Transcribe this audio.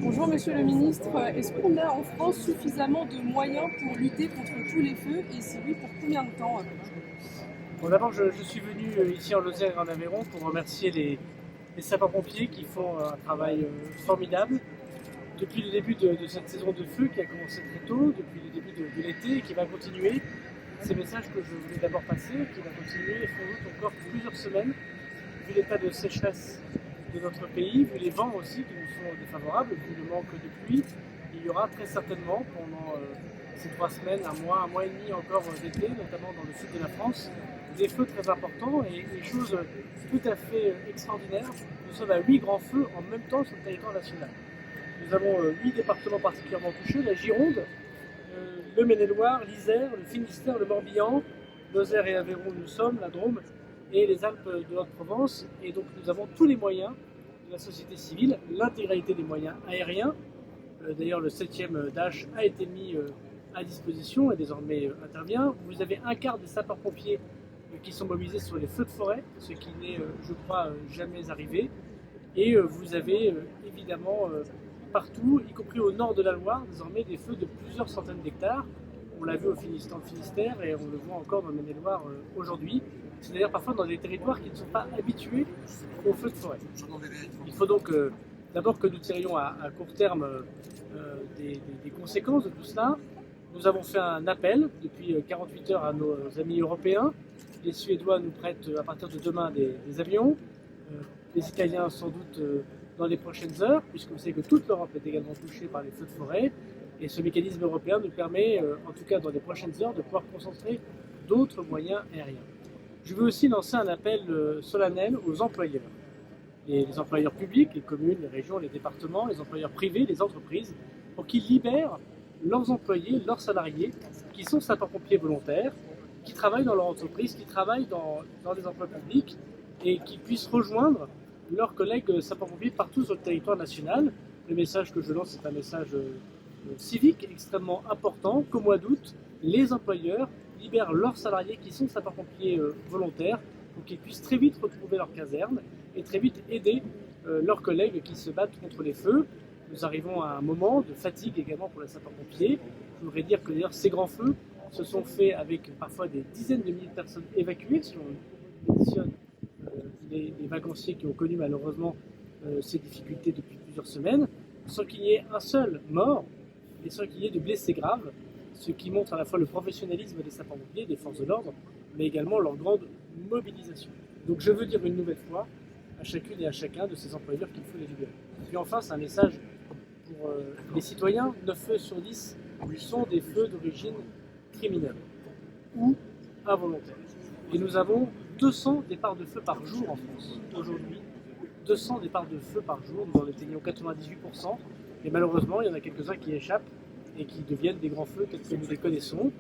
Bonjour Monsieur le Ministre, est-ce qu'on a en France suffisamment de moyens pour lutter contre tous les feux et si oui, pour combien de temps? Bon, d'abord, je suis venu ici en Lozère et en Aveyron pour remercier les sapeurs-pompiers qui font un travail formidable depuis le début de cette saison de feu qui a commencé très tôt, depuis le début de l'été et qui va continuer. Ces messages que je voulais d'abord passer, qui va continuer sans doute encore plusieurs semaines, vu l'état de sécheresse de notre pays, vu les vents aussi qui nous sont défavorables, vu le manque de pluie. Il y aura très certainement pendant ces 3 semaines, un mois et demi encore d'été, notamment dans le sud de la France, des feux très importants et des choses tout à fait extraordinaires. Nous sommes à 8 grands feux en même temps sur le territoire national. Nous avons 8 départements particulièrement touchés, la Gironde, le Maine-et-Loire, l'Isère, le Finistère, le Morbihan, Lozère et Aveyron où nous sommes, la Drôme et les Alpes de Haute-Provence. Et donc nous avons tous les moyens de la société civile, l'intégralité des moyens aériens. D'ailleurs le 7e Dash a été mis à disposition et désormais intervient. Vous avez un quart des sapeurs-pompiers qui sont mobilisés sur les feux de forêt, ce qui n'est, je crois, jamais arrivé. Et vous avez évidemment partout, y compris au nord de la Loire, désormais des feux de plusieurs centaines d'hectares. On l'a vu au Finistère et on le voit encore dans le Maine-et-Loire aujourd'hui. C'est d'ailleurs parfois dans des territoires qui ne sont pas habitués aux feux de forêt. Il faut donc d'abord que nous tirions à court terme des conséquences de tout cela. Nous avons fait un appel depuis 48 heures à nos amis européens. Les Suédois nous prêtent à partir de demain des avions. Les Italiens sans doute dans les prochaines heures, puisque vous savez que toute l'Europe est également touchée par les feux de forêt. Et ce mécanisme européen nous permet, en tout cas dans les prochaines heures, de pouvoir concentrer d'autres moyens aériens. Je veux aussi lancer un appel solennel aux employeurs. Les employeurs publics, les communes, les régions, les départements, les employeurs privés, les entreprises, pour qu'ils libèrent leurs employés, leurs salariés, qui sont sapeurs-pompiers volontaires, qui travaillent dans leur entreprise, qui travaillent dans les emplois publics, et qui puissent rejoindre leurs collègues sapeurs-pompiers partout sur le territoire national. Le message que je lance est un message civique extrêmement important qu'au mois d'août, les employeurs libèrent leurs salariés qui sont sapeurs-pompiers volontaires pour qu'ils puissent très vite retrouver leur caserne et très vite aider leurs collègues qui se battent contre les feux. Nous arrivons à un moment de fatigue également pour les sapeurs-pompiers. Je voudrais dire que d'ailleurs ces grands feux se sont faits avec parfois des dizaines de milliers de personnes évacuées, si on additionne les vacanciers qui ont connu malheureusement ces difficultés depuis plusieurs semaines, sans qu'il y ait un seul mort et sans qu'il y ait de blessés graves, ce qui montre à la fois le professionnalisme des sapeurs-pompiers, des forces de l'ordre, mais également leur grande mobilisation. Donc je veux dire une nouvelle fois à chacune et à chacun de ces employeurs qu'il faut les libérer. Et puis enfin, c'est un message pour les citoyens. 9 feux sur 10 sont des feux d'origine criminelle ou involontaire. Et nous avons 200 départs de feu par jour en France. Aujourd'hui, 200 départs de feu par jour, nous en atteignons 98%. Et malheureusement, il y en a quelques-uns qui échappent et qui deviennent des grands feux tels que nous les connaissons.